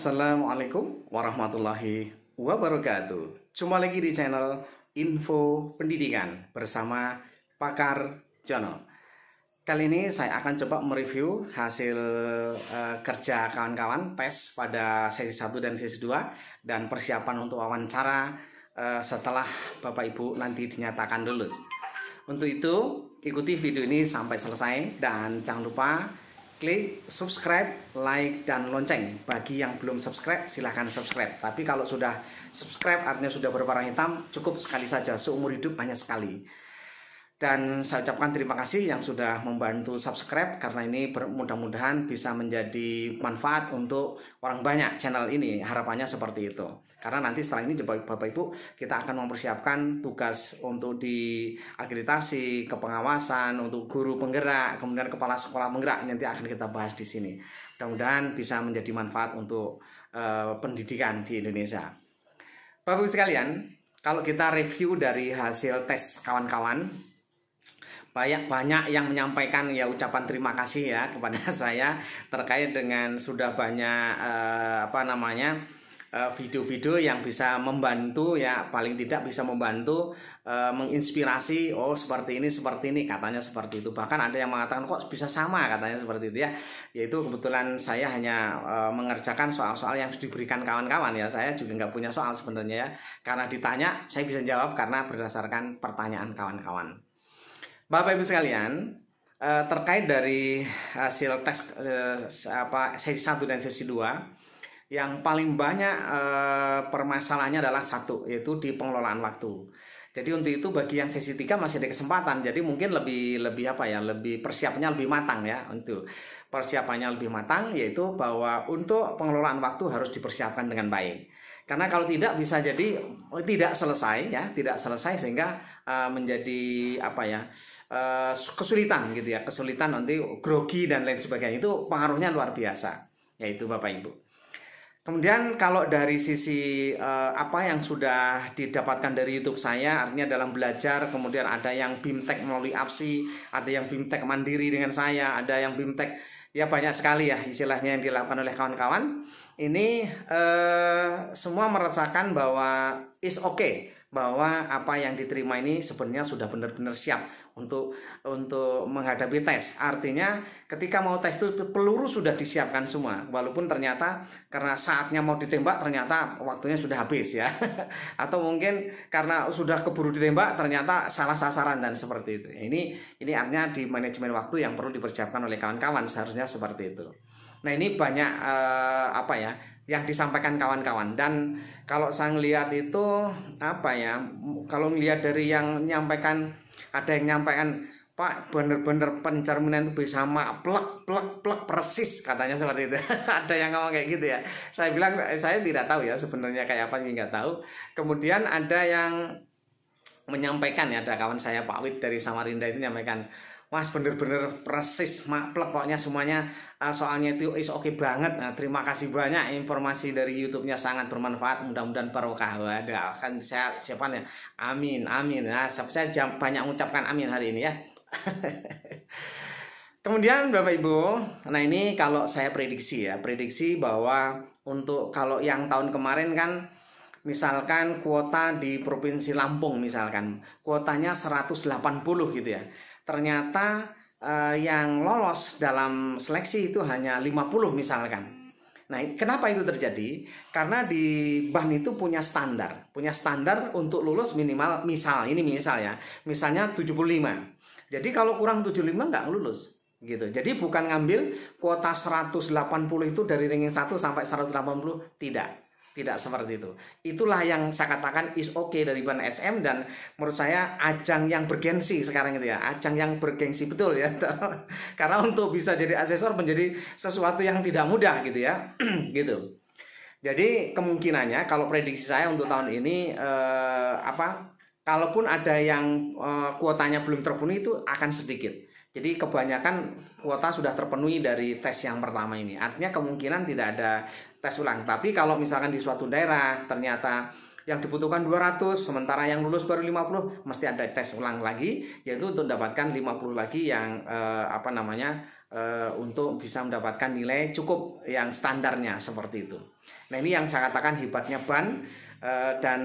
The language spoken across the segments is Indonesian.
Assalamualaikum warahmatullahi wabarakatuh. Jumpa lagi di channel Info Pendidikan bersama Pakar Jono. Kali ini saya akan coba mereview hasil kerja kawan-kawan tes pada sesi 1 dan sesi 2 dan persiapan untuk wawancara setelah Bapak Ibu nanti dinyatakan lulus. Untuk itu, ikuti video ini sampai selesai dan jangan lupa klik subscribe, like, dan lonceng. Bagi yang belum subscribe, silahkan subscribe. Tapi kalau sudah subscribe artinya sudah berwarna hitam, cukup sekali saja, seumur hidup hanya sekali. Dan saya ucapkan terima kasih yang sudah membantu subscribe, karena ini mudah-mudahan bisa menjadi manfaat untuk orang banyak channel ini. Harapannya seperti itu. Karena nanti setelah ini Bapak Ibu, kita akan mempersiapkan tugas untuk di akreditasi, kepengawasan, untuk guru penggerak, kemudian kepala sekolah penggerak, nanti akan kita bahas di sini. Mudah-mudahan bisa menjadi manfaat untuk pendidikan di Indonesia. Bapak Ibu sekalian, kalau kita review dari hasil tes kawan-kawan, banyak yang menyampaikan ya ucapan terima kasih ya kepada saya terkait dengan sudah banyak video-video yang bisa membantu ya, paling tidak bisa membantu menginspirasi. Oh seperti ini katanya seperti itu. Bahkan ada yang mengatakan kok bisa sama katanya seperti itu ya. Yaitu kebetulan saya hanya mengerjakan soal-soal yang diberikan kawan-kawan ya. Saya juga nggak punya soal sebenarnya ya. Karena ditanya saya bisa jawab karena berdasarkan pertanyaan kawan-kawan. Bapak Ibu sekalian, terkait dari hasil tes sesi 1 dan sesi 2, yang paling banyak permasalahannya adalah satu, yaitu di pengelolaan waktu. Jadi untuk itu bagi yang sesi 3 masih ada kesempatan. Jadi mungkin lebih persiapannya lebih matang ya. Untuk persiapannya lebih matang, yaitu bahwa untuk pengelolaan waktu harus dipersiapkan dengan baik. Karena kalau tidak bisa jadi tidak selesai sehingga menjadi kesulitan gitu ya, kesulitan nanti grogi dan lain sebagainya. Itu pengaruhnya luar biasa, yaitu Bapak Ibu. Kemudian kalau dari sisi apa yang sudah didapatkan dari YouTube saya, artinya dalam belajar, kemudian ada yang BIMTEK melalui APSI, ada yang BIMTEK mandiri dengan saya, ada yang BIMTEK, ya banyak sekali ya istilahnya yang dilakukan oleh kawan-kawan. Ini semua merasakan bahwa is okay, bahwa apa yang diterima ini sebenarnya sudah benar-benar siap untuk menghadapi tes. Artinya ketika mau tes itu peluru sudah disiapkan semua, walaupun ternyata karena saatnya mau ditembak ternyata waktunya sudah habis ya. Atau mungkin karena sudah keburu ditembak ternyata salah sasaran dan seperti itu. Ini artinya di manajemen waktu yang perlu dipersiapkan oleh kawan-kawan, seharusnya seperti itu. Nah ini banyak yang disampaikan kawan-kawan, dan kalau saya melihat itu kalau melihat dari yang menyampaikan, ada yang menyampaikan Pak bener-bener pencerminan itu bisa plek persis katanya seperti itu. Ada yang ngomong kayak gitu ya. Saya bilang saya tidak tahu ya sebenarnya kayak apa, nggak tahu. Kemudian ada yang menyampaikan ya, ada kawan saya Pak Wid dari Samarinda itu menyampaikan, Mas bener-bener persis plek pokoknya semuanya, soalnya itu is oke banget. Nah, terima kasih banyak, informasi dari YouTube-nya sangat bermanfaat, mudah-mudahan barokah. Wadah, kan saya siapkan ya. Amin. Nah, saya banyak mengucapkan amin hari ini ya. Kemudian Bapak Ibu, nah ini kalau saya prediksi bahwa untuk kalau yang tahun kemarin kan, misalkan kuota di Provinsi Lampung misalkan kuotanya 180 gitu ya. Ternyata yang lolos dalam seleksi itu hanya 50 misalkan. Nah, kenapa itu terjadi? Karena di BAN itu punya standar untuk lulus minimal, misalnya 75. Jadi kalau kurang 75 nggak lulus gitu. Jadi bukan ngambil kuota 180 itu dari ranking 1 sampai 180, tidak seperti itu. Itulah yang saya katakan is okay dari BAN SM, dan menurut saya ajang yang bergengsi sekarang itu ya, ajang yang bergengsi betul ya. Karena untuk bisa jadi asesor menjadi sesuatu yang tidak mudah gitu ya. Gitu. Jadi kemungkinannya kalau prediksi saya untuk tahun ini kalaupun ada yang kuotanya belum terpenuhi itu akan sedikit. Jadi kebanyakan kuota sudah terpenuhi dari tes yang pertama ini. Artinya kemungkinan tidak ada tes ulang. Tapi kalau misalkan di suatu daerah ternyata yang dibutuhkan 200, sementara yang lulus baru 50, mesti ada tes ulang lagi, yaitu untuk mendapatkan 50 lagi yang untuk bisa mendapatkan nilai cukup yang standarnya seperti itu. Nah, ini yang saya katakan hebatnya BAN, dan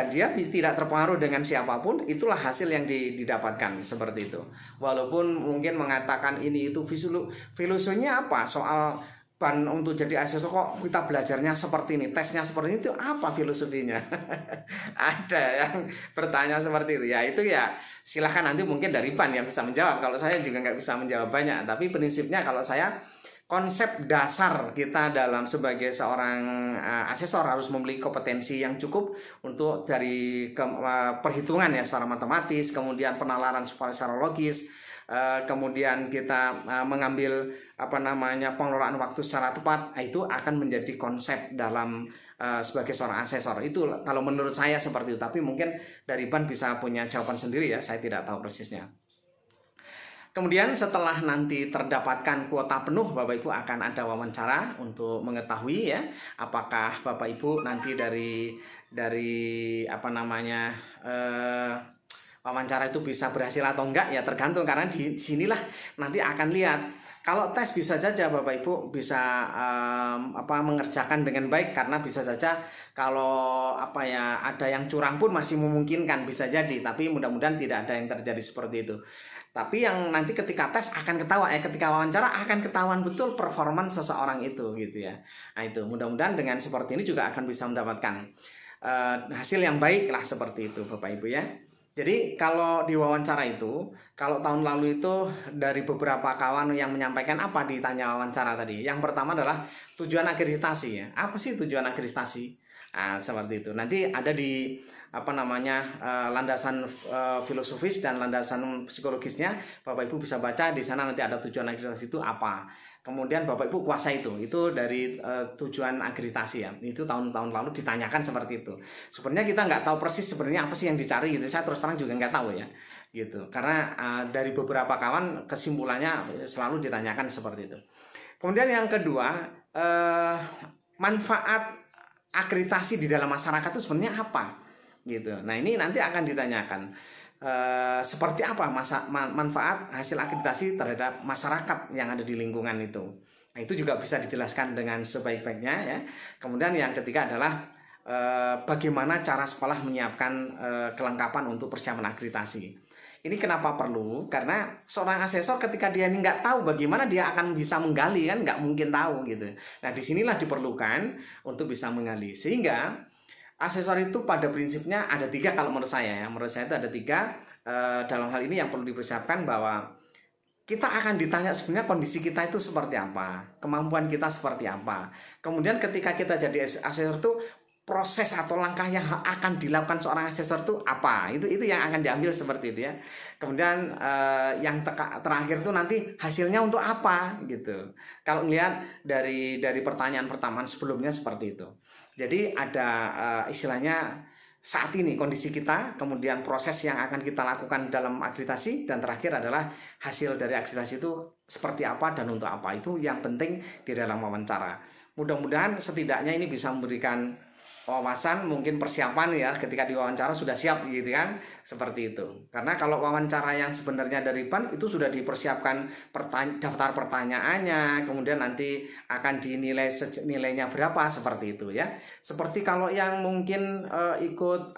dia tidak terpengaruh dengan siapapun. Itulah hasil yang didapatkan seperti itu. Walaupun mungkin mengatakan ini itu filosofinya apa soal BAN untuk jadi asesor, kok kita belajarnya seperti ini, tesnya seperti itu, apa filosofinya? Ada yang bertanya seperti itu. Ya itu ya silahkan nanti mungkin dari BAN yang bisa menjawab. Kalau saya juga nggak bisa menjawab banyak. Tapi prinsipnya kalau saya, konsep dasar kita dalam sebagai seorang asesor harus memiliki kompetensi yang cukup untuk dari perhitungan ya secara matematis, kemudian penalaran secara logis, kemudian kita mengambil pengelolaan waktu secara tepat. Itu akan menjadi konsep dalam sebagai seorang asesor. Itu kalau menurut saya seperti itu. Tapi mungkin dari BAN bisa punya jawaban sendiri ya, saya tidak tahu persisnya. Kemudian setelah nanti terdapatkan kuota penuh, Bapak Ibu akan ada wawancara untuk mengetahui ya apakah Bapak Ibu nanti dari wawancara itu bisa berhasil atau enggak, ya tergantung, karena di sinilah nanti akan lihat. Kalau tes bisa saja Bapak Ibu bisa mengerjakan dengan baik, karena bisa saja kalau ada yang curang pun masih memungkinkan, bisa jadi, tapi mudah-mudahan tidak ada yang terjadi seperti itu. Tapi yang nanti ketika tes akan ketahuan, ketika wawancara akan ketahuan betul performan seseorang itu gitu ya. Nah itu mudah-mudahan dengan seperti ini juga akan bisa mendapatkan hasil yang baik lah seperti itu Bapak Ibu ya. Jadi kalau di wawancara itu, kalau tahun lalu itu dari beberapa kawan yang menyampaikan apa ditanya wawancara tadi. Yang pertama adalah tujuan akreditasi ya. Apa sih tujuan akreditasi? Nah, seperti itu. Nanti ada di landasan filosofis dan landasan psikologisnya. Bapak Ibu bisa baca di sana, nanti ada tujuan akreditasi itu apa. Kemudian Bapak Ibu kuasai itu dari tujuan akreditasi ya. Itu tahun-tahun lalu ditanyakan seperti itu. Sebenarnya kita nggak tahu persis sebenarnya apa sih yang dicari gitu. Saya terus terang juga nggak tahu ya. Gitu. Karena dari beberapa kawan kesimpulannya selalu ditanyakan seperti itu. Kemudian yang kedua, manfaat akreditasi di dalam masyarakat itu sebenarnya apa? Gitu. Nah ini nanti akan ditanyakan seperti apa manfaat hasil akreditasi terhadap masyarakat yang ada di lingkungan itu. Nah itu juga bisa dijelaskan dengan sebaik-baiknya ya. Kemudian yang ketiga adalah bagaimana cara sekolah menyiapkan kelengkapan untuk persiapan akreditasi. Ini kenapa perlu? Karena seorang asesor ketika dia ini nggak tahu bagaimana dia akan bisa menggali, kan nggak mungkin tahu gitu. Nah disinilah diperlukan untuk bisa menggali, sehingga asesor itu pada prinsipnya ada 3 kalau menurut saya ya. Menurut saya itu ada 3 dalam hal ini yang perlu dipersiapkan, bahwa kita akan ditanya sebenarnya kondisi kita itu seperti apa, kemampuan kita seperti apa. Kemudian ketika kita jadi asesor itu proses atau langkah yang akan dilakukan seorang asesor itu apa, itu yang akan diambil seperti itu ya. Kemudian yang terakhir itu nanti hasilnya untuk apa gitu. Kalau melihat dari pertanyaan pertama sebelumnya seperti itu. Jadi ada istilahnya saat ini kondisi kita, kemudian proses yang akan kita lakukan dalam akreditasi, dan terakhir adalah hasil dari akreditasi itu seperti apa dan untuk apa. Itu yang penting di dalam wawancara. Mudah-mudahan setidaknya ini bisa memberikan wawasan, mungkin persiapan ya ketika diwawancara sudah siap gitu kan, seperti itu. Karena kalau wawancara yang sebenarnya dari BAN itu sudah dipersiapkan daftar pertanyaannya, kemudian nanti akan dinilai nilainya berapa, seperti itu ya. Seperti kalau yang mungkin ikut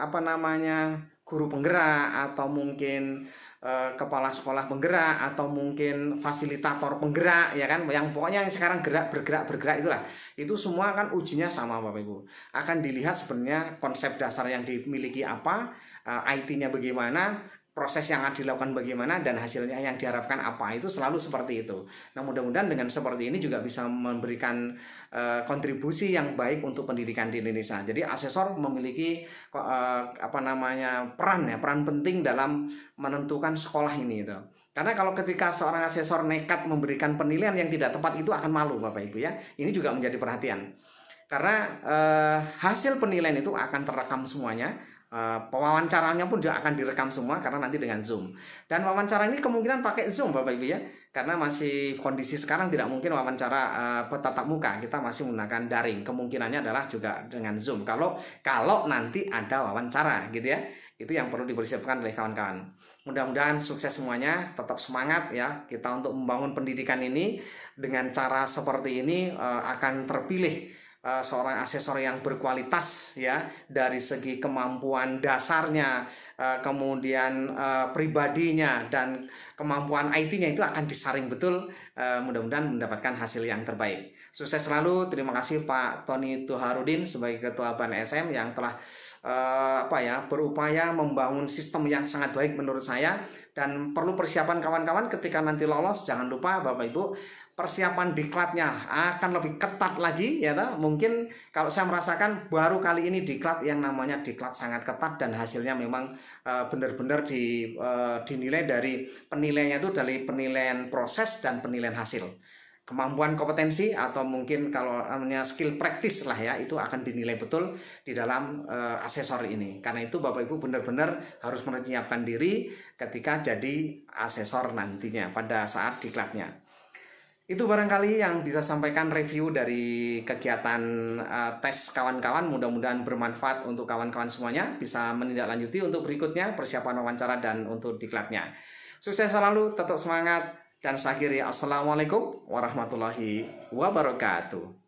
guru penggerak, atau mungkin kepala sekolah penggerak, atau mungkin fasilitator penggerak ya kan, yang pokoknya yang sekarang bergerak itulah, itu semua kan ujinya sama Bapak Ibu. Akan dilihat sebenarnya konsep dasar yang dimiliki apa, IT-nya bagaimana, proses yang akan dilakukan bagaimana, dan hasilnya yang diharapkan apa. Itu selalu seperti itu. Nah mudah-mudahan dengan seperti ini juga bisa memberikan kontribusi yang baik untuk pendidikan di Indonesia. Jadi asesor memiliki peran penting dalam menentukan sekolah ini itu. Karena kalau ketika seorang asesor nekat memberikan penilaian yang tidak tepat, itu akan malu Bapak Ibu ya. Ini juga menjadi perhatian. Karena hasil penilaian itu akan terekam semuanya. Pewawancaranya pun juga akan direkam semua, karena nanti dengan Zoom. Dan wawancara ini kemungkinan pakai Zoom Bapak Ibu ya, karena masih kondisi sekarang tidak mungkin wawancara tatap muka, kita masih menggunakan daring. Kemungkinannya adalah juga dengan Zoom kalau nanti ada wawancara gitu ya. Itu yang perlu dipersiapkan oleh kawan-kawan. Mudah-mudahan sukses semuanya, tetap semangat ya kita untuk membangun pendidikan ini. Dengan cara seperti ini akan terpilih seorang asesor yang berkualitas ya, dari segi kemampuan dasarnya, kemudian pribadinya dan kemampuan IT-nya itu akan disaring betul, mudah-mudahan mendapatkan hasil yang terbaik. Sukses selalu. Terima kasih Pak Tony Tuharudin sebagai Ketua BAN ESM yang telah berupaya membangun sistem yang sangat baik menurut saya, dan perlu persiapan kawan-kawan ketika nanti lolos. Jangan lupa Bapak Ibu, persiapan diklatnya akan lebih ketat lagi ya toh. Mungkin kalau saya merasakan baru kali ini diklat yang namanya diklat sangat ketat, dan hasilnya memang benar-benar dinilai dari penilaiannya itu dari penilaian proses dan penilaian hasil. Kemampuan kompetensi atau mungkin kalau namanya skill practice lah ya, itu akan dinilai betul di dalam asesor ini. Karena itu Bapak Ibu benar-benar harus menyiapkan diri ketika jadi asesor nantinya pada saat diklatnya. Itu barangkali yang bisa sampaikan review dari kegiatan tes kawan-kawan. Mudah-mudahan bermanfaat untuk kawan-kawan semuanya, bisa menindaklanjuti untuk berikutnya persiapan wawancara dan untuk diklatnya. Sukses selalu, tetap semangat. Dan saya akhiri, assalamualaikum warahmatullahi wabarakatuh.